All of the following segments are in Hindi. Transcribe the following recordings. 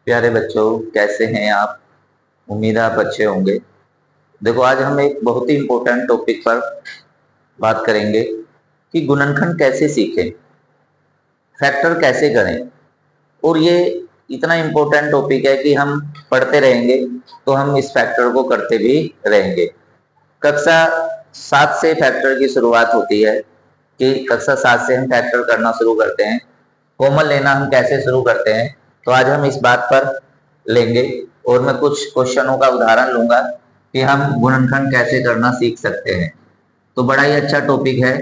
प्यारे बच्चों, कैसे हैं आप? उम्मीद है आप अच्छे होंगे। देखो, आज हम एक बहुत ही इम्पोर्टेंट टॉपिक पर बात करेंगे कि गुणनखंड कैसे सीखें, फैक्टर कैसे करें। और ये इतना इम्पोर्टेंट टॉपिक है कि हम पढ़ते रहेंगे तो हम इस फैक्टर को करते भी रहेंगे। कक्षा 7 से फैक्टर की शुरुआत होती है कि कक्षा 7 से हम फैक्टर करना शुरू करते हैं। कॉमन लेना हम कैसे शुरू करते हैं, तो आज हम इस बात पर लेंगे। और मैं कुछ क्वेश्चनों का उदाहरण लूंगा कि हम गुणनखंड कैसे करना सीख सकते हैं। तो बड़ा ही अच्छा टॉपिक है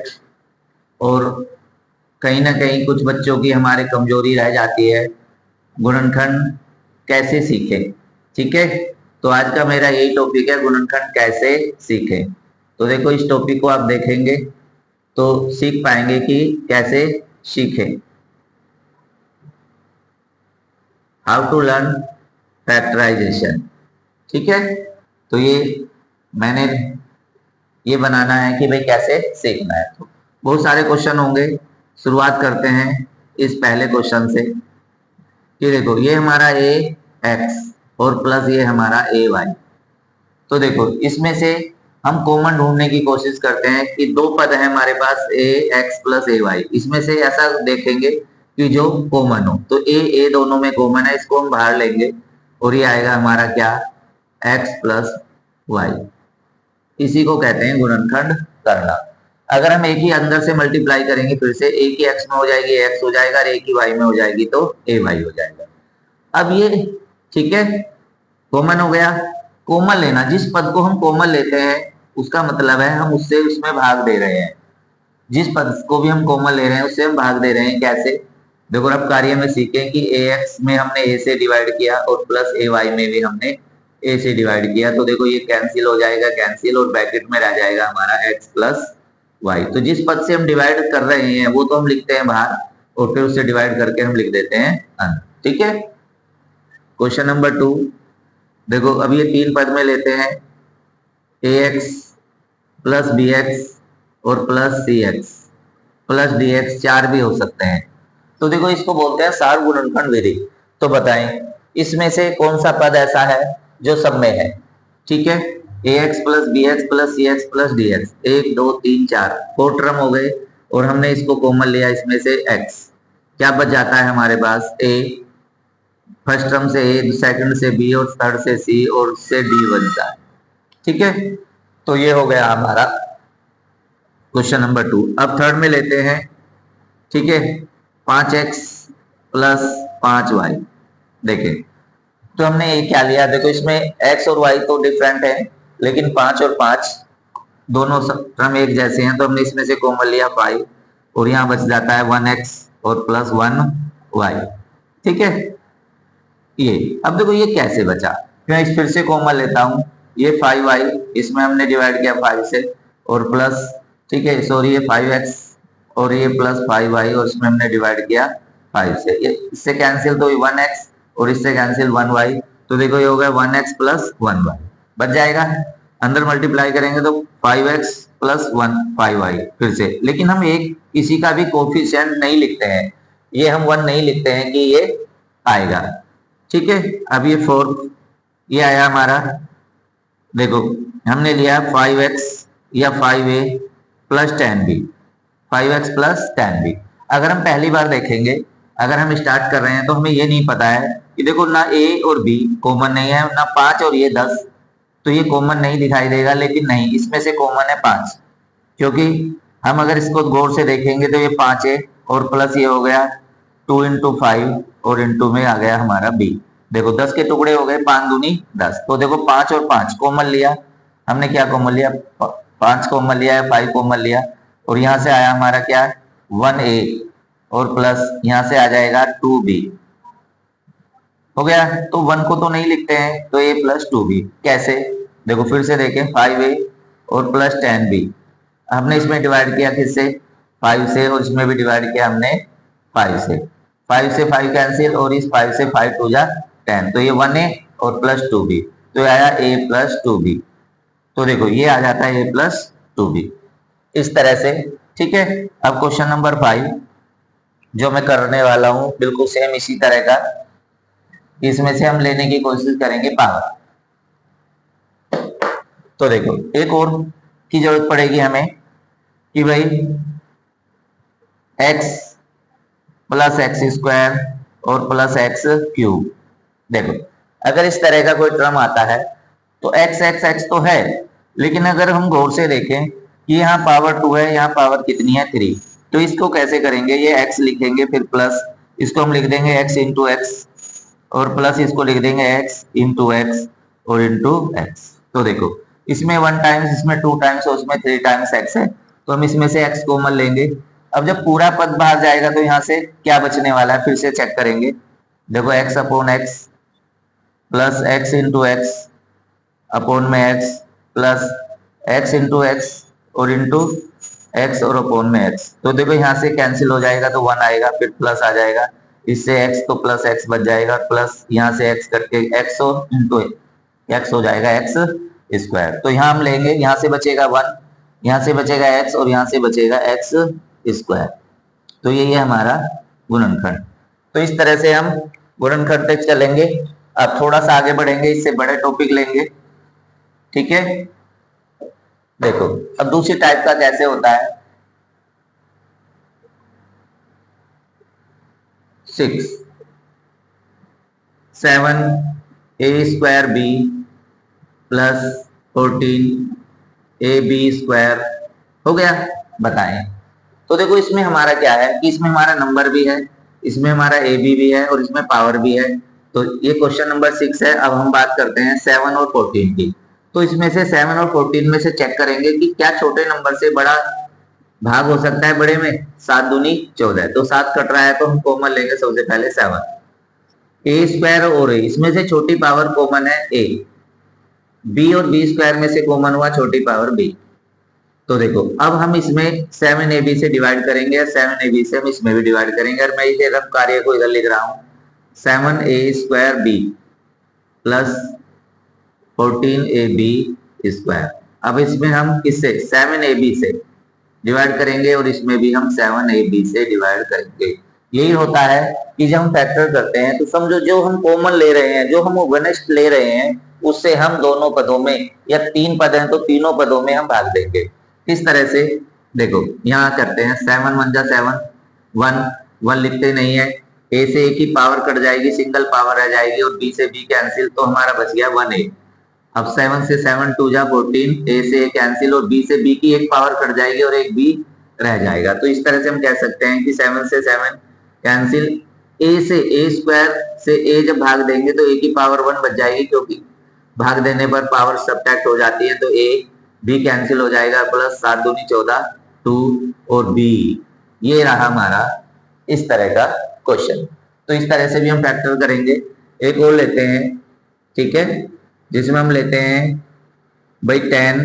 और कहीं ना कहीं कुछ बच्चों की हमारे कमजोरी रह जाती है, गुणनखंड कैसे सीखें। ठीक है, तो आज का मेरा यही टॉपिक है, गुणनखंड कैसे सीखें। तो देखो, इस टॉपिक को आप देखेंगे तो सीख पाएंगे कि कैसे सीखें। How to learn factorisation. ठीक है, तो ये मैंने ये बनाना है कि भाई कैसे सीखना है। तो बहुत सारे क्वेश्चन होंगे। शुरुआत करते हैं इस पहले क्वेश्चन से। ये देखो, ये हमारा ए एक्स और प्लस ये हमारा ए वाई। तो देखो, इसमें से हम कॉमन ढूंढने की कोशिश करते हैं कि दो पद है हमारे पास, ए एक्स प्लस ए वाई। इसमें से ऐसा देखेंगे कि जो कॉमन हो। तो ए दोनों में कॉमन है, इसको हम बाहर लेंगे और ये आएगा हमारा क्या, एक्स प्लस वाई। इसी को कहते हैं गुणनखंड करना। अगर हम एक ही अंदर से मल्टीप्लाई करेंगे, फिर से एक ही एक्स में हो जाएगी एक्स हो जाएगा, और एक ही वाई में हो जाएगी तो ए वाई हो जाएगा। अब ये ठीक है, कॉमन हो गया। कॉमन लेना, जिस पद को हम कॉमन लेते हैं उसका मतलब है हम उससे उसमें भाग दे रहे हैं। जिस पद को भी हम कॉमन ले रहे हैं उससे हम भाग दे रहे हैं। कैसे? देखो, अब कार्य में सीखें कि ए एक्स में हमने ए से डिवाइड किया और प्लस ए वाई में भी हमने ए से डिवाइड किया। तो देखो, ये कैंसिल हो जाएगा, कैंसिल, और ब्रैकेट में रह जाएगा हमारा एक्स प्लस वाई। तो जिस पद से हम डिवाइड कर रहे हैं वो तो हम लिखते हैं बाहर, और फिर उससे डिवाइड करके हम लिख देते हैं अंदर। ठीक है, क्वेश्चन नंबर 2। देखो, अब ये तीन पद में लेते हैं, a x plus b x और plus c x plus d x. चार भी हो सकते हैं। तो देखो, इसको बोलते हैं सार गुणनखंड विधि। तो बताएं, इसमें से कौन सा पद ऐसा है जो सब में है? ठीक है, a x plus b x plus c x plus d x, एक दो तीन चार, 4 टर्म हो गए। और हमने इसको कॉमन लिया, इसमें से एक्स। क्या बच जाता है हमारे पास? ए, फर्स्ट टर्म से ए, सेकंड से बी और थर्ड से सी और से डी बनता है। ठीक है, तो ये हो गया हमारा क्वेश्चन नंबर 2। अब थर्ड में लेते हैं। ठीक है, 5x प्लस 5y। देखें, तो हमने ये क्या लिया, देखो इसमें x और y तो डिफरेंट है, लेकिन 5 और 5 दोनों टर्म एक जैसे हैं, तो हमने इसमें से कॉमन लिया 5, और यहाँ बच जाता है 1x और प्लस 1y। ठीक है, ये अब देखो ये कैसे बचा। मैं इस फिर से कॉमन लेता हूँ, ये 5y, इसमें हमने डिवाइड किया 5 से, और प्लस, ठीक है सॉरी, ये 5x और ये प्लस 5y, और इसमें हमने डिवाइड किया 5 से। ये इससे कैंसिल, तो 1x और इससे कैंसिल 1y। तो देखो, ये हो गया 1x प्लस 1y, बच जाएगा। अंदर मल्टीप्लाई करेंगे तो 5x प्लस 1 5y फिर से। लेकिन हम एक इसी का भी कोफिशिएंट नहीं लिखते हैं, ये हम 1 नहीं लिखते हैं कि ये आएगा। ठीक है, अब ये फोर्थ, ये आया हमारा। देखो, हमने लिया 5x या 5a plus 10b, 5x plus 10b। अगर हम पहली बार देखेंगे, अगर हम स्टार्ट कर रहे हैं तो हमें ये नहीं पता है कि देखो ना a और b कॉमन नहीं है, ना 5 और ये 10, तो ये कॉमन नहीं दिखाई देगा। लेकिन नहीं, इसमें से कॉमन है 5, क्योंकि हम अगर इसको गौर से देखेंगे तो ये 5 है, और प्लस ये हो गया 2 इंटू 5, और इंटू में आ गया हमारा b। देखो 10 के टुकड़े हो गए, 5 दूनी 10। तो देखो 5 और 5 कॉमन लिया हमने, क्या कॉमन लिया, 5 कॉमन लिया है, 5 कॉमन लिया, और यहां से आया हमारा क्या, 1a, और प्लस यहां से आ जाएगा 2b। हो गया, तो 1 को तो नहीं लिखते हैं, तो a प्लस 2b कैसे? देखो फिर से देखें, 5a और प्लस 10b, हमने इसमें डिवाइड किया किससे, 5 से, और इसमें भी डिवाइड किया हमने 5 से। 5 से 5 कैंसिल, और इस 5 से 5 टू जा 10, तो ये 1a और प्लस 2b, तो आया a प्लस 2b। तो देखो ये आ जाता है a प्लस 2b इस तरह से। ठीक है, अब क्वेश्चन नंबर 5 जो मैं करने वाला हूं, बिल्कुल सेम इसी तरह का। इसमें से हम लेने की कोशिश करेंगे पावर। तो देखो एक और की जरूरत पड़ेगी हमें कि भाई x प्लस एक्स स्क्वायर और प्लस एक्स क्यूब। देखो अगर इस तरह का कोई टर्म आता है तो x x x तो है, लेकिन अगर हम गौर से देखें कि यहाँ पावर 2 है, यहाँ पावर कितनी है 3, तो इसको कैसे करेंगे, ये x लिखेंगे फिर प्लस इसको हम लिख देंगे x इंटू एक्स और प्लस इसको लिख देंगे x इंटू एक्स और इंटू एक्स। तो देखो इसमें 1 टाइम्स, इसमें 2 टाइम्स और उसमें 3 टाइम्स x है, तो हम इसमें से x कॉमन लेंगे। अब जब पूरा पद बाहर जाएगा तो यहाँ से क्या बचने वाला है, फिर से चेक करेंगे। देखो x upon x plus x into x upon में x plus x into x और इंटू एक्स और अपॉन में x। तो देखो यहाँ से कैंसिल हो जाएगा तो 1 आएगा, फिर प्लस आ जाएगा, इससे x तो प्लस x बच जाएगा, प्लस यहाँ से x करके x और इंटू x हो जाएगा x स्क्वायर। तो यहाँ हम लेंगे, यहाँ से बचेगा 1, यहाँ से बचेगा x और यहाँ से बचेगा x स्क्वायर। तो ये हमारा गुणनखंड। तो इस तरह से हम गुणनखंड तक चलेंगे। अब थोड़ा सा आगे बढ़ेंगे, इससे बड़े टॉपिक लेंगे, ठीक है। देखो अब दूसरी टाइप का कैसे होता है, 6 7 a square b plus 14 a b square हो गया। बताएं। तो देखो इसमें हमारा क्या है कि इसमें हमारा नंबर भी है, इसमें हमारा ए बी भी है और इसमें पावर भी है। तो ये क्वेश्चन नंबर 6 है। अब हम बात करते हैं 7 और 14 की। तो इसमें से 7 और 14 में से चेक करेंगे कि क्या छोटे नंबर से बड़ा भाग हो सकता है बड़े में। 7 दूनी 14, तो 7 कट रहा है तो हम कॉमन लेंगे सबसे पहले 7। ए स्क्वायर और ए, इसमें से छोटी पावर कॉमन है ए, बी और बी स्क्वायर में से कॉमन हुआ छोटी पावर बी। तो देखो अब हम इसमें 7ab से डिवाइड करेंगे और 7ab से हम इसमें भी डिवाइड करेंगे। और मैं इसे रफ कार्य को इधर लिख रहा हूं, 7a square B plus 14ab square. अब इसमें हम किससे 7ab से डिवाइड करेंगे और इसमें भी हम 7ab से डिवाइड करेंगे। यही होता है कि जब हम फैक्टर करते हैं तो समझो जो हम कॉमन ले रहे हैं, जो हम घनिष्ठ ले रहे हैं, उससे हम दोनों पदों में, या 3 पद हैं तो तीनों पदों में हम भाग देंगे। किस तरह से, देखो यहाँ करते हैं 7 1 जा 7, 1 1 लिखते नहीं है, ए से ए की पावर कट जाएगी, सिंगल पावर रह जाएगी और बी से बी कैंसिल, तो हमारा बच गया 1a। अब 7 से 7 2 जा 14, ए से ए कैंसिल और बी से बी की एक पावर कट जाएगी और एक बी रह जाएगा। तो इस तरह से हम कह सकते हैं कि 7 से 7 कैंसिल, ए से ए स्क्वायर से ए जब भाग देंगे तो ए की पावर 1 बच जाएगी, क्योंकि भाग देने पर पावर सबट्रैक्ट हो जाती है, तो ए बी कैंसिल हो जाएगा, प्लस 7 दूनी 14 2 और बी। ये रहा हमारा इस तरह का क्वेश्चन। तो इस तरह से भी हम फैक्टर करेंगे। एक और लेते हैं, ठीक है, जिसमें हम लेते हैं भाई 10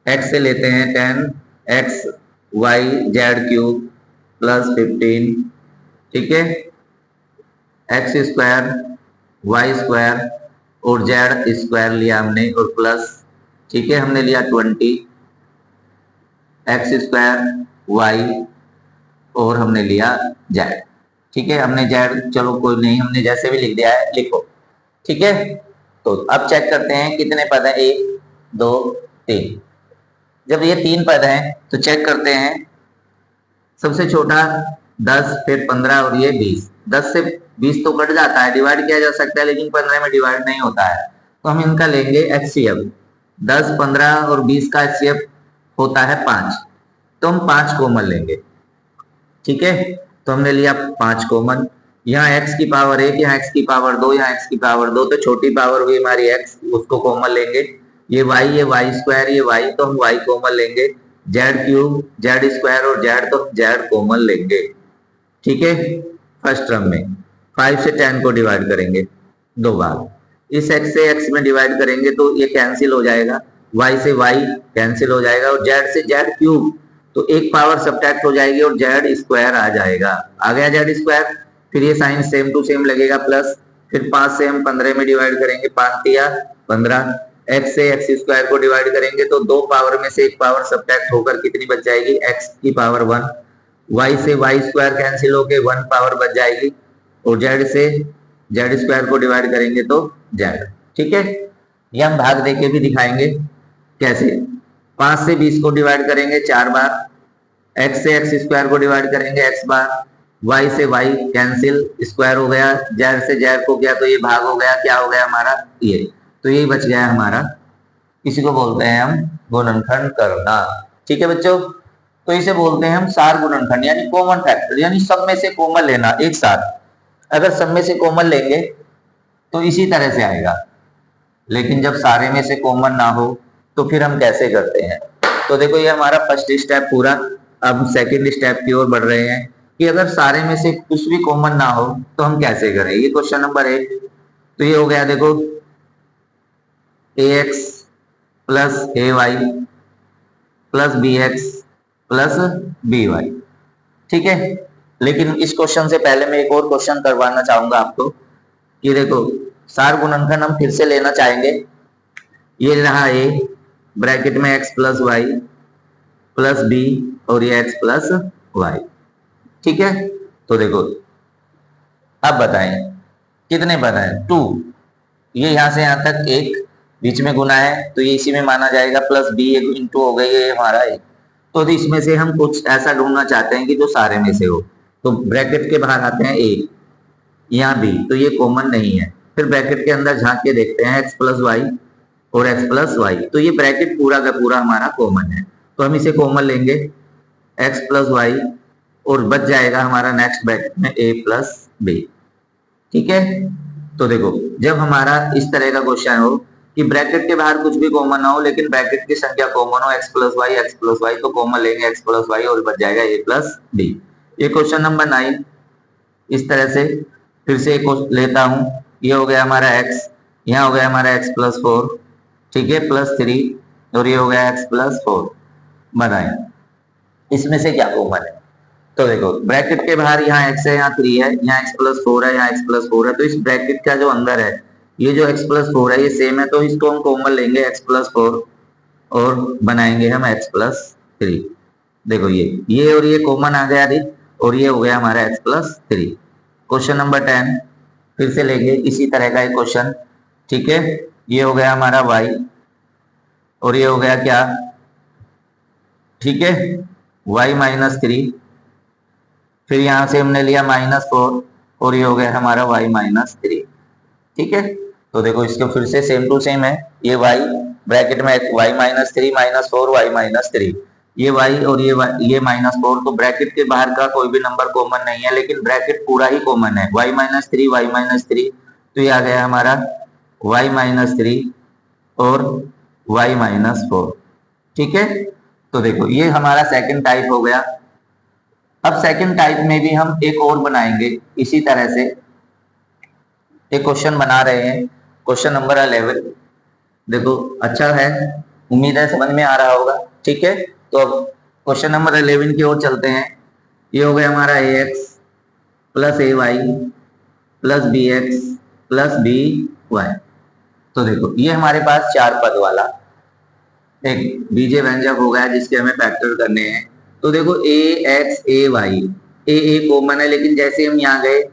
x से लेते हैं 10 x y z cube plus 15, ठीक है, एक्स स्क्वायर वाई स्क्वायर और जेड स्क्वायर लिया हमने और प्लस, ठीक है, हमने लिया 20 एक्स स्क्वायर वाई और हमने लिया जेड, ठीक है। हमने जेड, चलो कोई नहीं, हमने जैसे भी लिख दिया है लिखो, ठीक है। तो अब चेक करते हैं कितने पद हैं, 1 2 3। जब ये 3 पद हैं तो चेक करते हैं, सबसे छोटा 10 फिर 15 और ये 20। 10 से 20 तो कट जाता है, डिवाइड किया जा सकता है, लेकिन 15 में डिवाइड नहीं होता है, तो हम इनका लेंगे एचसीएफ। 10 15 और 20 का एचसीएफ होता है 5, तो हम 5 कॉमन लेंगे, ठीक है। तो हमने लिया 5 कॉमन। यहाँ x की पावर 1, यहाँ x की पावर 2, यहाँ x की पावर 2, तो छोटी पावर हुई हमारी x, उसको कॉमन लेंगे। ये y स्क्वायर, ये y, तो हम y कॉमन लेंगे। जेड क्यूब जेड स्क्वायर और जेड, तो जेड कॉमन लेंगे, ठीक है। फर्स्ट टर्म में 5 से 10 को डिवाइड करेंगे 2 बार, इस x से x में डिवाइड करेंगे तो ये कैंसिल हो जाएगा, y से y कैंसिल हो जाएगा और z से z क्यूब, तो एक पावर सबट्रैक्ट हो जाएगी और z स्क्वायर आ जाएगा। आ गया z स्क्वायर, फिर ये साइन सेम टू सेम लगेगा प्लस, फिर 5 से हम 15 में डिवाइड करेंगे, 5 या 15, x से x स्क्वायर को डिवाइड करेंगे तो 2 पावर में से एक पावर सबट्रैक्ट होकर कितनी बच जाएगी, x की पावर 1, y से y स्क्वायर कैंसिल होके 1 पावर बच जाएगी और जेड से जेड स्क्वायर को डिवाइड करेंगे तो जेड। ठीक है, ये हम भाग देके भी दिखाएंगे कैसे। 5 से 20 को डिवाइड करेंगे 4 बार, x से x स्क्वायर को डिवाइड करेंगे x बार, y से y कैंसिल स्क्वायर हो गया, z से z को किया तो ये भाग हो गया, क्या हो गया हमारा ये, तो ये बच गया हमारा। इसी को बोलते हैं हम गुणनखंड करना। ठीक है बच्चों, तो इसे बोलते हैं हम सार गुणनखंड यानी कॉमन फैक्टर, यानी सब में से कॉमन लेना एक साथ। अगर सब में से कॉमन लेंगे तो इसी तरह से आएगा, लेकिन जब सारे में से कॉमन ना हो तो फिर हम कैसे करते हैं। तो देखो ये हमारा फर्स्ट स्टेप पूरा, अब सेकंड स्टेप की ओर बढ़ रहे हैं कि अगर सारे में से कुछ भी कॉमन ना हो तो हम कैसे करें। ये क्वेश्चन नंबर 1, तो ये हो गया देखो ax plus ay plus bx plus by। ठीक है, लेकिन इस क्वेश्चन से पहले मैं एक और क्वेश्चन करवाना चाहूंगा आपको कि देखो सार गुणनखंड हम फिर से लेना चाहेंगे। ये रहा a ब्रैकेट में x plus y plus b और ये x प्लस वाई। ठीक है, तो देखो अब बताएं कितने बताएं 2, ये यहां से यहां तक एक बीच में गुना है तो ये इसी में माना जाएगा, प्लस b इंटू हो गई ये हमारा एक। तो इसमें से हम कुछ ऐसा ढूंढना चाहते हैं कि जो सारे में से हो, तो ब्रैकेट के बाहर आते हैं a, यहाँ b, तो ये कॉमन नहीं है। फिर ब्रैकेट के अंदर झांक के देखते हैं x प्लस वाई और x प्लस वाई, तो ये ब्रैकेट पूरा का पूरा हमारा कॉमन है, तो हम इसे कॉमन लेंगे x प्लस वाई और बच जाएगा हमारा नेक्स्ट ब्रैकेट में a प्लस b। ठीक है, तो देखो जब हमारा इस तरह का क्वेश्चन हो कि ब्रैकेट के बाहर कुछ भी कॉमन ना हो लेकिन ब्रैकेट की संख्या कॉमन हो x प्लस वाई, तो कॉमन लेंगे x प्लस वाई और बच जाएगा a प्लस b। ये क्वेश्चन नंबर 9 इस तरह से फिर से एक लेता हूं, ये हो गया हमारा x, यहाँ हो गया हमारा x प्लस 4, ठीक है प्लस 3, और ये हो गया x प्लस 4। बनाए इसमें से क्या कॉमन है, तो देखो ब्रैकेट के बाहर यहाँ x है, यहाँ 3 है, यहाँ x प्लस 4 है, यहाँ x प्लस 4 है, तो इस ब्रैकेट का जो अंदर है ये जो x प्लस 4 है ये सेम है, तो इसको हम कॉमन लेंगे x प्लस 4 और बनाएंगे हम x प्लस 3। देखो ये और ये कॉमन आ गया दी, और ये हो गया हमारा x प्लस 3। क्वेश्चन नंबर 10 फिर से लेंगे इसी तरह का एक क्वेश्चन। ठीक है, ये हो गया हमारा y और ये हो गया क्या, ठीक है y माइनस 3, फिर यहां से हमने लिया -4 और ये हो गया हमारा y माइनस 3। ठीक है, तो देखो इसको फिर से सेम टू सेम है, ये y ब्रैकेट में y माइनस 3 -4 y माइनस 3, ये y और ये -4, तो ब्रैकेट के बाहर का कोई भी नंबर कॉमन नहीं है लेकिन ब्रैकेट पूरा ही कॉमन है, y माइनस 3, तो ये आ गया हमारा y माइनस 3 और y माइनस 4। ठीक है, तो देखो ये हमारा सेकंड टाइप हो गया। अब सेकंड टाइप में भी हम एक और बनाएंगे इसी तरह से, एक क्वेश्चन बना रहे हैं क्वेश्चन नंबर 11। देखो अच्छा है, उम्मीद है समझ में आ रहा होगा। ठीक है, तो अब क्वेश्चन नंबर 11 की ओर चलते हैं। ये हो गया हमारा ax plus ay plus bx plus by। तो देखो ये हमारे पास 4 पद वाला एक बीजे व्यंजक हो गया जिसके हमें फैक्टर करने हैं। तो देखो ax ay, ए कॉमन है लेकिन जैसे हम यहाँ गए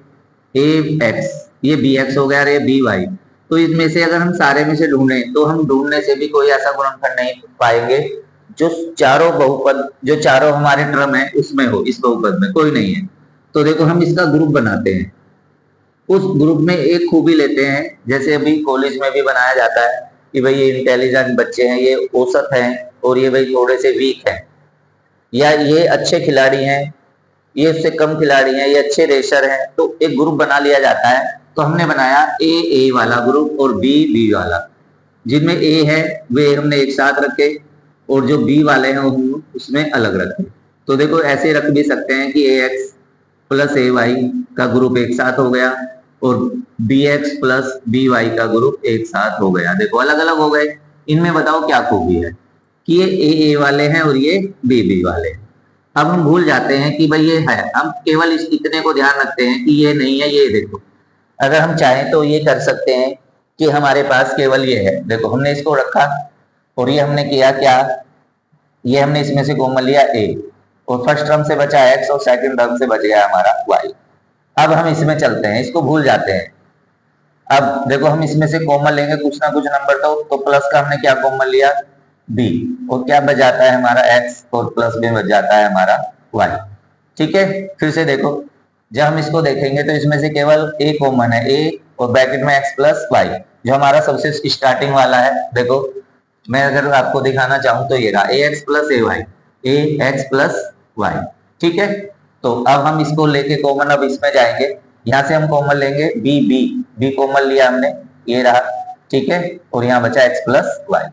ax, ये bx हो गया और ये by, तो इसमें से अगर हम सारे में से ढूंढें तो हम ढूंढने से भी कोई ऐसा गुणनखंड नहीं पाएंगे जो चारों बहुपद, जो चारों हमारे टर्म है उसमें हो, इस बहुपद में कोई नहीं है। तो देखो हम इसका ग्रुप बनाते हैं, उस ग्रुप में एक खूबी लेते हैं, जैसे अभी कॉलेज में भी बनाया जाता है कि भाई ये इंटेलिजेंट बच्चे हैं, ये औसत हैं और ये भाई थोड़े से वीक हैं, या ये अच्छे खिलाड़ी हैं, ये उससे कम खिलाड़ी हैं, ये अच्छे रेसर हैं, तो एक ग्रुप बना लिया जाता है। तो हमने बनाया ए वाला ग्रुप और बी वाला, जिनमें ए है वे हमने एक साथ रखे और जो बी वाले हैं उसमें अलग रखे। तो देखो ऐसे रख भी सकते हैं कि ax प्लस ay का ग्रुप एक साथ हो गया और bx प्लस by का ग्रुप एक साथ हो गया। देखो अलग अलग हो गए, इनमें बताओ क्या खूबी है कि ये a वाले हैं और ये b वाले हैं। अब हम भूल जाते हैं कि भाई ये है, हम केवल इस इतने को ध्यान रखते हैं कि ये नहीं है, ये देखो अगर हम चाहें तो ये कर सकते हैं कि हमारे पास केवल ये है। देखो हमने इसको रखा और ये हमने किया क्या, ये हमने इसमें से कॉमन लिया a और फर्स्ट टर्म से बचा x और सेकंड टर्म से बच गया हमारा y। अब हम इसमें चलते हैं, इसको भूल जाते हैं। अब देखो हम इसमें से कॉमन लेंगे कुछ ना कुछ नंबर, तो प्लस का हमने क्या कॉमन लिया, बी, और क्या बच जाता है हमारा एक्स, और प्लस में बच जाता है हमारा वाई। ठीक है, फिर से देखो, जब हम इसको देखेंगे तो इसमें से केवल ए कॉमन है, ए और ब्रैकेट में एक्स प्लस वाई, जो हमारा सबसे स्टार्टिंग वाला है। देखो मैं अगर आपको दिखाना चाहूं तो ये रहा, ए एक्स प्लस ए वाई, ए एक्स प्लस वाई। ठीक है, तो अब हम इसको लेके कॉमन अब इसमें जाएंगे, यहां से हम कॉमन लेंगे बी, बी बी कॉमन लिया हमने, ये रहा। ठीक है, और यहाँ बचा एक्स प्लस वाई।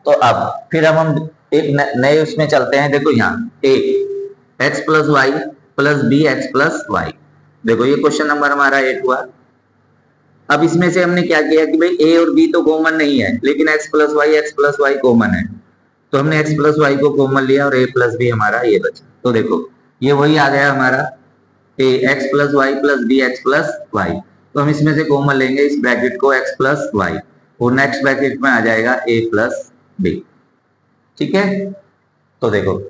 तो अब फिर अब हम एक नए उसमें चलते हैं। देखो यहाँ a x plus y plus b x plus y, देखो ये क्वेश्चन नंबर हमारा 8 हुआ। अब इसमें से हमने क्या किया कि भाई ए और बी तो कॉमन नहीं है, लेकिन एक्स प्लस वाई कॉमन है, तो हमने एक्स प्लस वाई को कॉमन लिया और ए प्लस बी हमारा ये बचा। तो देखो ये वही आ गया हमारा a x plus y plus b x plus y, तो हम इसमें से कॉमन लेंगे इस ब्रैकेट को एक्स प्लस वाई, और नेक्स्ट ब्रैकेट में आ जाएगा ए प्लस बी। ठीक है, तो देखो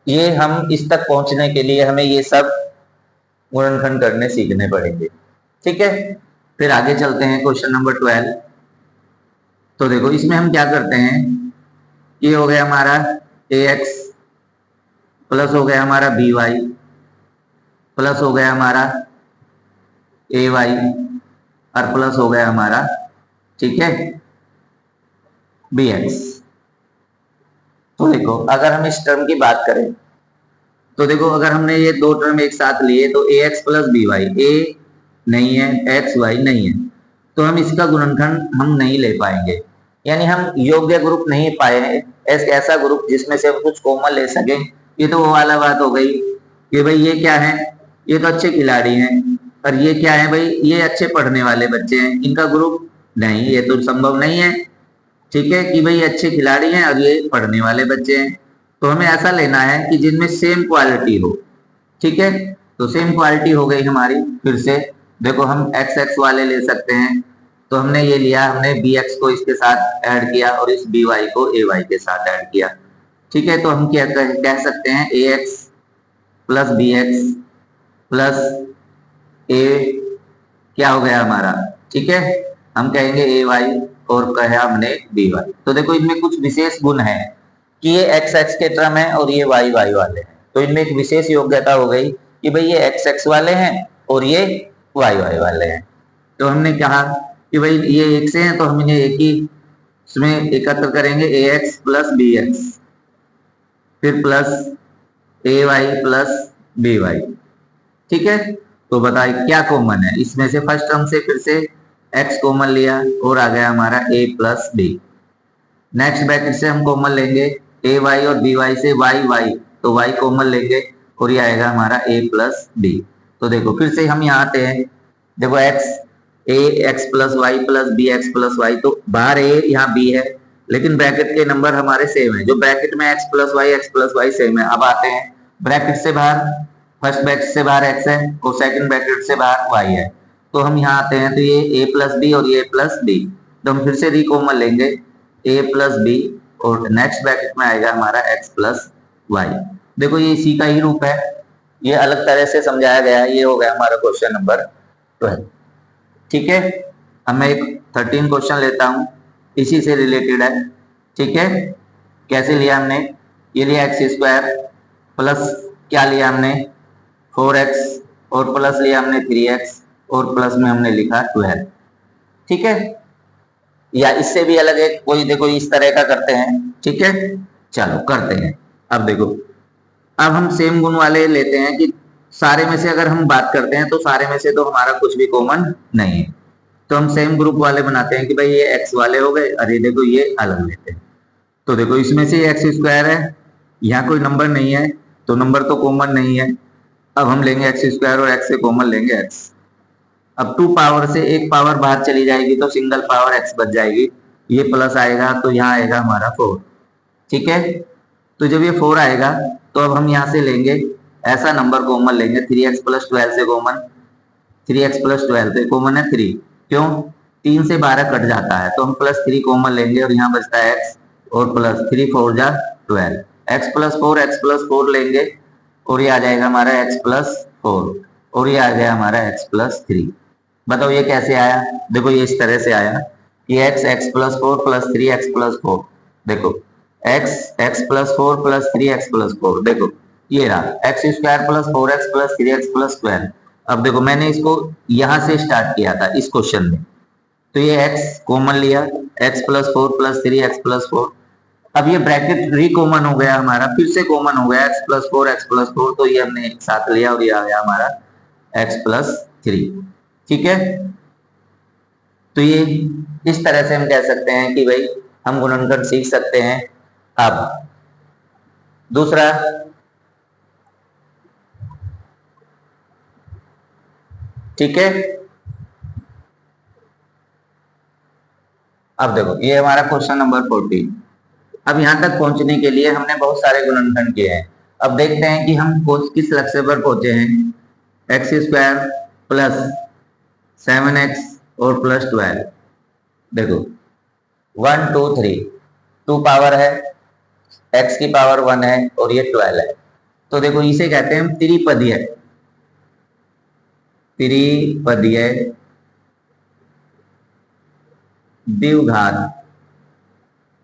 ये हम इस तक पहुंचने के लिए हमें ये सब गुणनखंड करने सीखने पड़ेंगे। ठीक है, फिर आगे चलते हैं क्वेश्चन नंबर 12। तो देखो इसमें हम क्या करते हैं, ये हो गया हमारा ए एक्स प्लस हो गया हमारा बी वाई प्लस हो गया हमारा ए वाई और प्लस हो गया हमारा, ठीक है, बी एक्स। तो देखो अगर हम इस टर्म की बात करें तो देखो अगर हमने ये दो टर्म एक साथ लिए तो ए एक्स प्लस बी वाई, ए नहीं है, एक्स वाई नहीं है, तो हम इसका गुणनखंड हम नहीं ले पाएंगे, यानी हम योग्य ग्रुप नहीं पाए हैं, ऐसा ग्रुप जिसमें से हम कुछ कॉमन ले सकें। ये तो वो वाला बात हो गई कि भाई ये क्या है, ये तो अच्छे खिलाड़ी हैं, और ये क्या है भाई, ये अच्छे पढ़ने वाले बच्चे हैं, इनका ग्रुप नहीं, ये तो संभव नहीं है। ठीक है, कि भाई अच्छे खिलाड़ी हैं और ये पढ़ने वाले बच्चे हैं, तो हमें ऐसा लेना है कि जिनमें सेम क्वालिटी हो। ठीक है, तो सेम क्वालिटी हो गई हमारी। फिर से देखो हम एक्स एक्स वाले ले सकते हैं, तो हमने ये लिया, हमने बी एक्स को इसके साथ ऐड किया और इस बी वाई को ए वाई के साथ ऐड किया। ठीक है, तो हम क्या कह सकते हैं, a x plus b x plus a क्या हो गया हमारा, ठीक है, हम कहेंगे ए वाई और कहा हमने बी वाई। तो देखो इनमें कुछ विशेष गुण है कि ये एक्स एक्स के टर्म है और ये वाई वाई वाले हैं, तो इनमें एक विशेष योग्यता हो गई कि भाई ये एक्स एक्स वाले हैं और ये वाई वाई वाले हैं। तो हमने कहा कि भाई ये एक से हैं तो हम इन्हें एक ही इसमें एकत्र करेंगे, ए एक्स प्लस बी एक्स फिर प्लस ए वाई प्लस बी वाई। ठीक है, तो बताइए क्या कॉमन है इसमें से, फर्स्ट टर्म से फिर से x कॉमन लिया और आ गया हमारा a plus b. Next bracket से हम कॉमन लेंगे ए वाई और बी वाई से y y, तो y कॉमन लेंगे और ये आएगा हमारा a प्लस बी। तो देखो फिर से हम यहाँ आते हैं, देखो x plus y plus b x plus y, तो बाहर a यहाँ b है, लेकिन ब्रैकेट के नंबर हमारे सेम है, जो ब्रैकेट में एक्स प्लस वाई सेम है। अब आते हैं ब्रैकेट से बाहर, फर्स्ट ब्रैकेट से बाहर x है और सेकंड ब्रैकेट से बाहर y है, तो हम यहाँ आते हैं तो ये a प्लस बी और ये प्लस बी, तो हम फिर से रिकॉमन लेंगे a प्लस बी और नेक्स्ट ब्रैकेट में आएगा हमारा x प्लस वाई। देखो ये इसी का ही रूप है, ये अलग तरह से समझाया गया है। ये हो गया हमारा क्वेश्चन नंबर 12। ठीक है, अब मैं एक 13 क्वेश्चन लेता हूँ, इसी से रिलेटेड है। ठीक है, कैसे लिया हमने, ये लिया एक्स स्क्वायर प्लस क्या लिया हमने 4x और प्लस लिया हमने 3x और प्लस में हमने लिखा 12। ठीक है, या इससे भी अलग है कोई, देखो इस तरह का करते हैं। ठीक है, चलो करते हैं। अब देखो अब हम सेम गुण वाले लेते हैं कि सारे में से अगर हम बात करते हैं तो सारे में से तो हमारा कुछ भी कॉमन नहीं है, तो हम सेम ग्रुप वाले बनाते हैं कि भाई ये x वाले हो गए, अरे देखो ये अलग लेते हैं। तो देखो इसमें से एक्स स्क्वायर है, यहाँ कोई नंबर नहीं है तो नंबर तो कॉमन नहीं है। अब हम लेंगे एक्स स्क्वायर और एक्स से कॉमन लेंगे एक्स। अब 2 पावर से एक पावर बाहर चली जाएगी तो सिंगल पावर एक्स बच जाएगी, ये प्लस आएगा तो यहाँ आएगा हमारा 4। ठीक है, तो जब ये 4 आएगा तो अब हम यहाँ से लेंगे ऐसा नंबर कॉमन लेंगे 3x प्लस 12 से कॉमन, 3x प्लस 12 से कॉमन है 3, क्यों 3 से 12 कट जाता है, तो हम प्लस 3 कॉमन लेंगे और यहाँ बचता है x और प्लस 3 4 जा 12, x प्लस 4 लेंगे और ये आ जाएगा हमारा x प्लस 4 और ये आ गया हमारा x+3। बताओ ये कैसे आया? देखो ये इस तरह से आया कि x+4 + 3x+4, देखो x+4 + 3x+4, देखो ये रहा x² + 4x + 3x+12। अब देखो मैंने इसको यहां से स्टार्ट किया था इस क्वेश्चन में, तो ये x कॉमन लिया, x+4 + 3x+4। अब ये ब्रैकेट री कॉमन हो गया हमारा, फिर से कॉमन हो गया x+4, तो ये हमने एक साथ लिया और ये आ गया हमारा x+3। ठीक है, तो ये इस तरह से हम कह सकते हैं कि भाई हम गुणनखंड सीख सकते हैं। अब दूसरा, ठीक है, अब देखो ये हमारा क्वेश्चन नंबर 14। अब यहां तक पहुंचने के लिए हमने बहुत सारे गुणनखंड किए हैं। अब देखते हैं कि हम किस लक्ष्य पर पहुंचे हैं। x² + 7x और +12, देखो 1 2 3, 2 पावर है, x की पावर 1 है और ये 12 है, तो देखो इसे कहते हैं त्रिपदीय, त्रिपदीय द्विघात,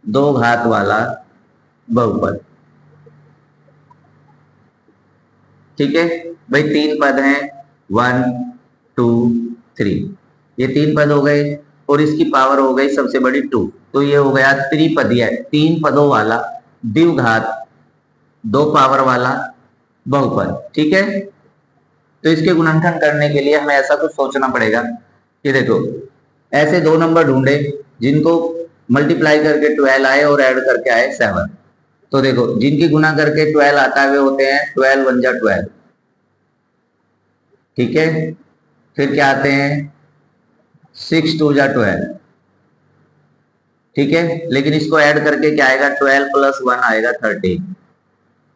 दो घात वाला बहुपद। ठीक है भाई, 3 पद हैं, 1 2 3, ये 3 पद हो गए और इसकी पावर हो गई सबसे बड़ी 2, तो ये हो गया त्रिपदीय, 3 पदों वाला द्विघात 2 पावर वाला बहुपद। ठीक है, तो इसके गुणनखंड करने के लिए हमें ऐसा कुछ सोचना पड़ेगा कि देखो ऐसे दो नंबर ढूंढे जिनको मल्टीप्लाई करके 12 आए और ऐड करके आए 7। तो देखो जिनकी गुना करके 12 आता है वे होते हैं 12 1 जा 12। ठीक है, फिर क्या आते हैं 6 2 जा 12। ठीक है, लेकिन इसको ऐड करके क्या आएगा, 12 + 1 आएगा 13,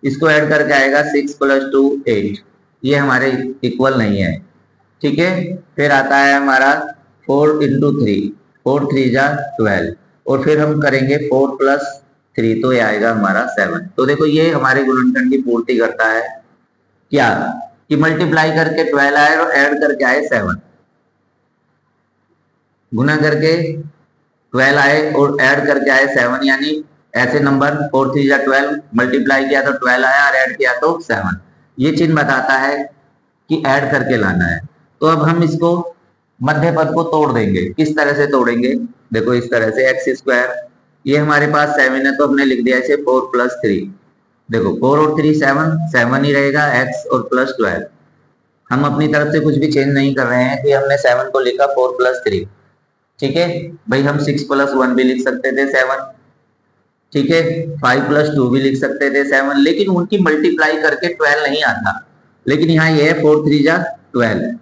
इसको ऐड करके आएगा 6 + 2 8, ये हमारे इक्वल नहीं है। ठीक है, फिर आता है हमारा 4 × 3, 4 3 जा 12, और फिर हम करेंगे 4 + 3, तो ये आएगा हमारा 7। तो देखो ये हमारे गुणनखंड की पूर्ति करता है क्या, कि मल्टीप्लाई करके 12 आए और ऐड करके आए 7, गुना करके 12 आए और ऐड करके आए 7, यानी ऐसे नंबर 4 3 जा 12, मल्टीप्लाई किया तो 12 आया और ऐड किया तो 7। ये चिन्ह बताता है कि ऐड करके लाना है। तो अब हम इसको मध्य पद को तोड़ देंगे। किस तरह से तोड़ेंगे, देखो इस तरह से x², ये हमारे पास 7 है तो हमने लिख दिया इसे 4 + 3, देखो 4 और 3 7, 7 ही रहेगा, x और +12। हम अपनी तरफ से कुछ भी चेंज नहीं कर रहे हैं कि हमने 7 को लिखा 4 + 3। ठीक है भाई, हम 6 + 1 भी लिख सकते थे 7, ठीक है, 5 + 2 भी लिख सकते थे 7, लेकिन उनकी मल्टीप्लाई करके 12 नहीं आता। लेकिन यहाँ ये है 4 3 जा 12,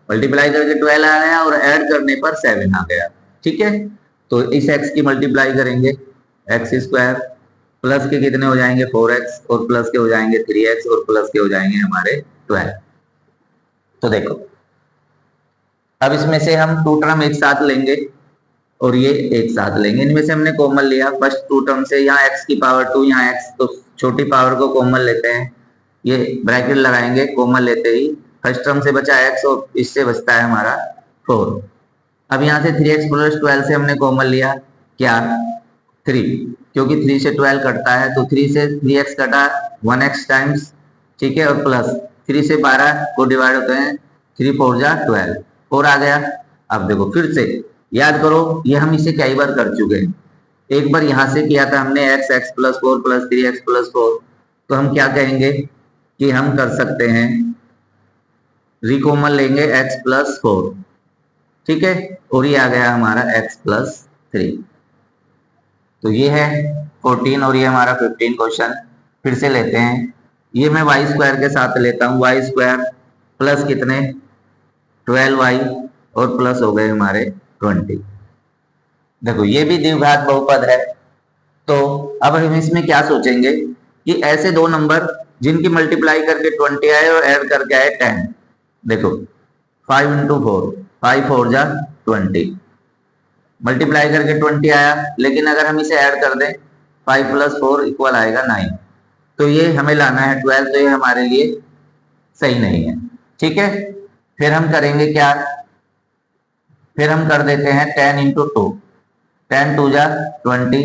मल्टीप्लाई करके 12 आया और ऐड करने पर 7 आ गया। ठीक है, तो इस x की मल्टीप्लाई करेंगे, x² प्लस के कितने हो जाएंगे 4x, और प्लस के हो जाएंगे 3x, और प्लस के हो जाएंगे हमारे 12। तो देखो अब इसमें से हम 2 टर्म एक साथ लेंगे और ये एक साथ लेंगे, इनमें से हमने कॉमन लिया फर्स्ट 2 टर्म से, यहाँ x की पावर 2, यहाँ x, तो छोटी पावर को कॉमन लेते हैं, ये ब्रैकेट लगाएंगे कॉमन लेते ही, फर्स्ट टर्म से बचा x और इससे बचता है हमारा 4। अब यहाँ से 3x + 12 से हमने कॉमन लिया क्या 3, क्योंकि 3 से 12 कटता है, तो 3 से 3x कटा 1x टाइम्स, ठीक है, और प्लस 3 से 12 को डिवाइड होते हैं, 3 4 जा 12, 4 आ गया। अब देखो फिर से याद करो, ये हम इसे कई बार कर चुके हैं। एक बार यहां से किया था हमने x + 4 + 3x + 4, तो हम क्या कहेंगे कि हम कर सकते हैं रिकॉमन लेंगे x + 4, ठीक है, और ये आ गया हमारा x + 3। तो ये है 14 और ये हमारा 15 क्वेश्चन। फिर से लेते हैं, ये मैं y² के साथ लेता हूँ, y² प्लस कितने 12y और प्लस हो गए हमारे 20। देखो ये भी द्विघात बहुपद है, तो अब हम इसमें क्या सोचेंगे कि ऐसे दो नंबर जिनकी मल्टीप्लाई करके 20 आए और ऐड करके आए 10। देखो 5 × 4, 5 4 जा 20, मल्टीप्लाई करके 20 आया, लेकिन अगर हम इसे ऐड कर दें 5 + 4 = आएगा 9, तो ये हमें लाना है 12, तो ये हमारे लिए सही नहीं है। ठीक है, फिर हम करेंगे क्या, फिर हम कर देते हैं 10 इंटू टू, 10 टू जा 20,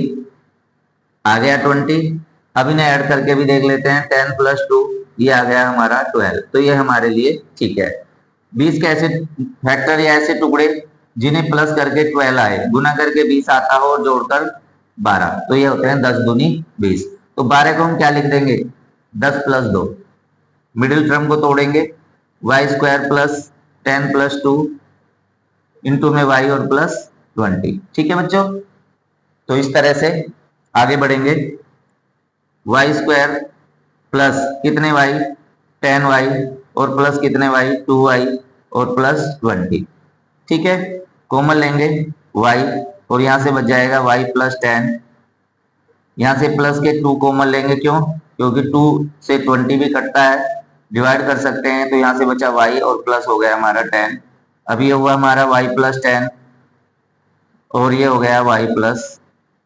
आ गया 20। अब इन्हें ऐड करके भी देख लेते हैं, 10 प्लस 2, ये आ गया हमारा 12। तो ये हमारे लिए ठीक है। 20 के ऐसे फैक्टर या ऐसे टुकड़े जिन्हें प्लस करके 12 आए, गुना करके 20 आता हो और जोड़कर 12, तो ये होते हैं 10 दूनी 20। तो 12 को हम क्या लिख देंगे, 10 प्लस 2, मिडिल टर्म को तोड़ेंगे, y square plus 10 plus 2 into में वाई और प्लस 20। ठीक है बच्चों, तो इस तरह से आगे बढ़ेंगे। वाई स्क्वायर प्लस कितने वाई, 10 वाई और प्लस कितने वाई, 2 वाई और प्लस 20। ठीक है, कॉमन लेंगे वाई और यहां से बच जाएगा वाई प्लस 10, यहां से प्लस के 2 कॉमन लेंगे, क्यों, क्योंकि 2 से 20 भी कटता है, डिवाइड कर सकते हैं। तो यहां से बचा वाई और प्लस हो गया हमारा 10। अब ये हुआ हमारा वाई प्लस 10 और ये हो गया वाई प्लस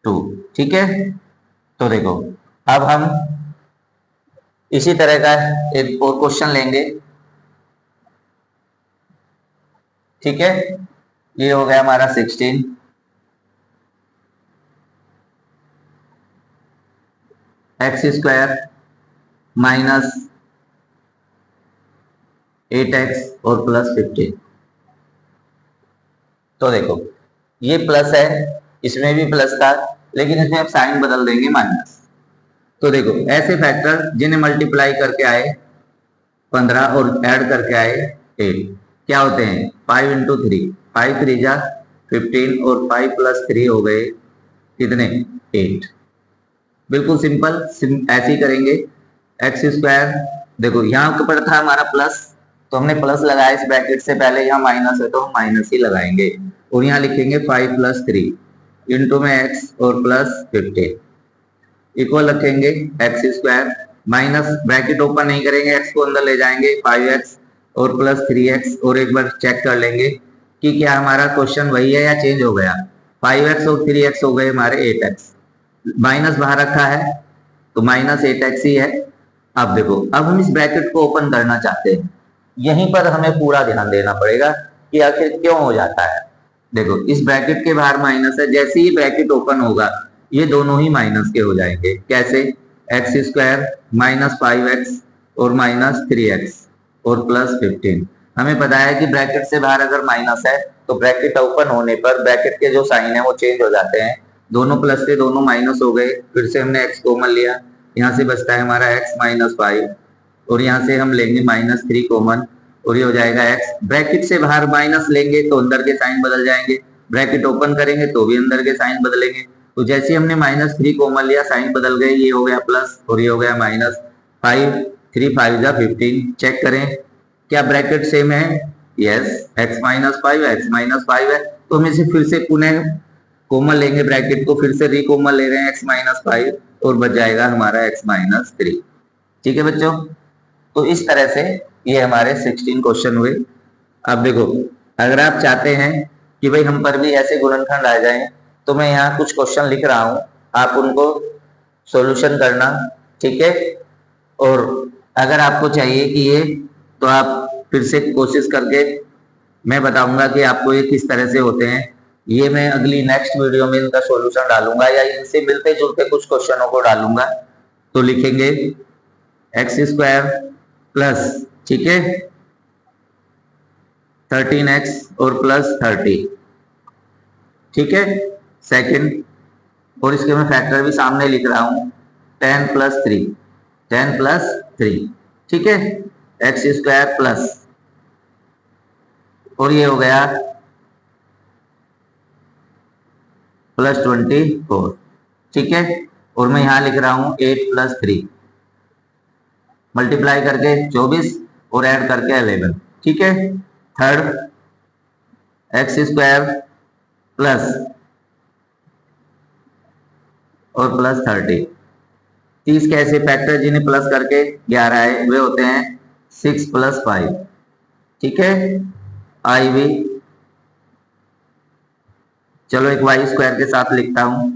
2। ठीक है, तो देखो अब हम इसी तरह का एक और क्वेश्चन लेंगे। ठीक है, ये हो गया हमारा 16, एक्स स्क्वायर माइनस 8x और प्लस 15। तो देखो ये प्लस है, इसमें भी प्लस था, लेकिन इसमें अब साइन बदल देंगे माइनस। तो देखो ऐसे फैक्टर जिन्हें मल्टीप्लाई करके आए 15 और ऐड करके आए 8, क्या होते हैं, 5 इंटू 3, 5 3 जा 15 और 5 प्लस 3 हो गए कितने, 8। बिल्कुल सिंपल, ऐसे ही करेंगे। एक्स स्क्वायर, देखो यहाँ पर था हमारा प्लस, तो हमने प्लस लगाया इस ब्रैकेट से पहले, यहाँ माइनस है तो हम माइनस ही लगाएंगे और यहाँ लिखेंगे 5 प्लस 3 इंटू में एक्स और प्लस 15 इक्वल रखेंगे x square minus, bracket open नहीं करेंगे, एक्स को अंदर ले जाएंगे 5x और प्लस 3x और एक बार चेक कर लेंगे कि क्या हमारा क्वेश्चन वही है या चेंज हो गया। 5x और 3x हो गए हमारे 8x, माइनस बाहर रखा है तो माइनस 8x ही है। अब देखो अब हम इस ब्रैकेट को ओपन करना चाहते हैं, यहीं पर हमें पूरा ध्यान देना पड़ेगा कि आखिर क्यों हो जाता है। देखो इस ब्रैकेट के बाहर माइनस है, जैसे ही ब्रैकेट ओपन होगा ये दोनों ही माइनस के हो जाएंगे। कैसे, एक्स स्क्वायर माइनस 5x और माइनस 3x और प्लस 15। हमें पता है कि ब्रैकेट से बाहर अगर माइनस है तो ब्रैकेट ओपन होने पर ब्रैकेट के जो साइन है वो चेंज हो जाते हैं, दोनों प्लस से दोनों माइनस हो गए, फिर से हमने x कॉमन लिया, यहाँ से बचता है हमारा x माइनस 5 और यहाँ से हम लेंगे माइनस 3 कॉमन और ये हो जाएगा x। ब्रैकेट से बाहर माइनस लेंगे तो अंदर के साइन बदल जाएंगे, ब्रैकेट ओपन करेंगे तो भी अंदर के साइन बदलेंगे। तो जैसे हमने माइनस 3 कॉमन लिया साइन बदल गए, ये हो गया प्लस और ये हो गया माइनस। 5 3 5 जा 15, चेक करें क्या ब्रैकेट सेम है, yes, x minus 5 x minus 5 है, तो हम इसे फिर से पुनः कॉमन लेंगे, ब्रैकेट को फिर से रीकॉमन ले रहे हैं x माइनस 5 और बच जाएगा हमारा x माइनस 3। ठीक है बच्चों, तो इस तरह से ये हमारे 16 क्वेश्चन हुए। अब देखो अगर आप चाहते हैं कि भाई हम पर भी ऐसे गुणनखंड आ जाएं तो मैं यहाँ कुछ क्वेश्चन लिख रहा हूँ, आप उनको सॉल्यूशन करना। ठीक है, और अगर आपको चाहिए कि ये, तो आप फिर से कोशिश करके मैं बताऊंगा कि आपको ये किस तरह से होते हैं। ये मैं अगली नेक्स्ट वीडियो में इनका सॉल्यूशन डालूंगा या इनसे मिलते जुलते कुछ क्वेश्चनों को डालूंगा। तो लिखेंगे एक्स स्क्वायर प्लस, ठीक है, 13x और प्लस 30। ठीक है, सेकंड, और इसके मैं फैक्टर भी सामने लिख रहा हूं, 10 प्लस 3, 10 प्लस 3। ठीक है, एक्स स्क्वायर प्लस, और ये हो गया प्लस 24। ठीक है, और मैं यहां लिख रहा हूं 8 प्लस 3, मल्टीप्लाई करके 24 और ऐड करके 11। ठीक है, थर्ड एक्स स्क्वायर प्लस और प्लस 30। 30 के ऐसे फैक्टर जिन्हें प्लस करके 11 है वे होते हैं 6 प्लस 5। ठीक है, आई भी, चलो एक वाई स्क्वायर के साथ लिखता हूं,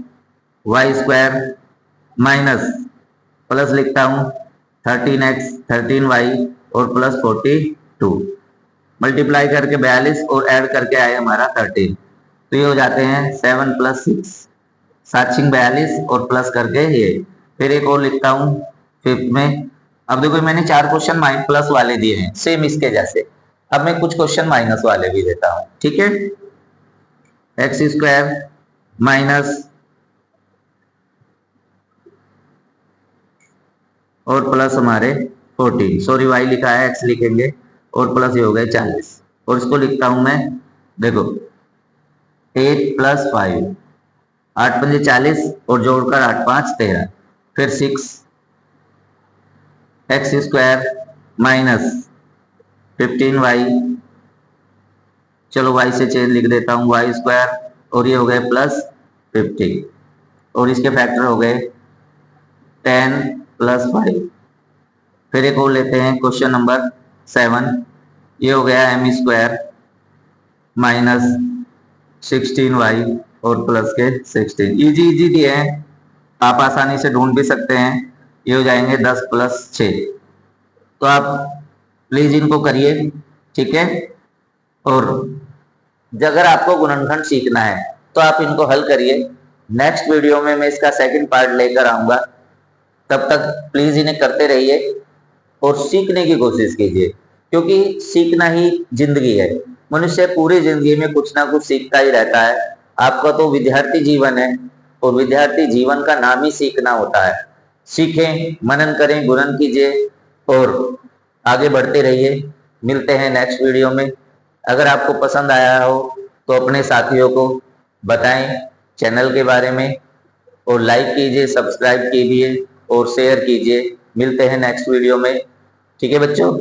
वाई स्क्वायर माइनस प्लस लिखता हूं 13x 13y और प्लस 40 2, मल्टीप्लाई करके 42 और ऐड करके आए हमारा 13, तो ये हो जाते हैं 7 + 6, 7 × 42 और प्लस करके ये। फिर एक और लिखता हूँ फिफ्थ में। अब देखो मैंने 4 क्वेश्चन प्लस वाले दिए हैं सेम इसके जैसे, अब मैं कुछ क्वेश्चन माइनस वाले भी देता हूँ, ठीक है। x² माइनस और प्लस हमारे 14, सॉरी y लिखा है x लिखेंगे, और प्लस ये हो गए 40, और इसको लिखता हूं मैं, देखो 8 + 5, 8 × 5 = 40 और जोड़कर 8 × 5 = 13, फिर 6x² माइनस 15y, चलो y से चेंज लिख देता हूँ y², और ये हो गए प्लस 50, और इसके फैक्टर हो गए 10 + 5। फिर एक और लेते हैं क्वेश्चन नंबर 7, ये हो गया m² माइनस 16y और प्लस के 16। इजी इजी दिए हैं, आप आसानी से ढूंढ भी सकते हैं। ये हो जाएंगे 10 + 6, तो आप प्लीज इनको करिए, ठीक है। और अगर आपको गुणनखंड सीखना है तो आप इनको हल करिए। नेक्स्ट वीडियो में मैं इसका सेकंड पार्ट लेकर आऊंगा, तब तक प्लीज इन्हें करते रहिए और सीखने की कोशिश कीजिए, क्योंकि सीखना ही जिंदगी है। मनुष्य पूरी जिंदगी में कुछ ना कुछ सीखता ही रहता है। आपका तो विद्यार्थी जीवन है, और विद्यार्थी जीवन का नाम ही सीखना होता है। सीखें, मनन करें, गुणन कीजिए और आगे बढ़ते रहिए। मिलते हैं नेक्स्ट वीडियो में। अगर आपको पसंद आया हो तो अपने साथियों को बताएं चैनल के बारे में, और लाइक कीजिए, सब्सक्राइब कीजिए और शेयर कीजिए। मिलते हैं नेक्स्ट वीडियो में, ठीक है बच्चों।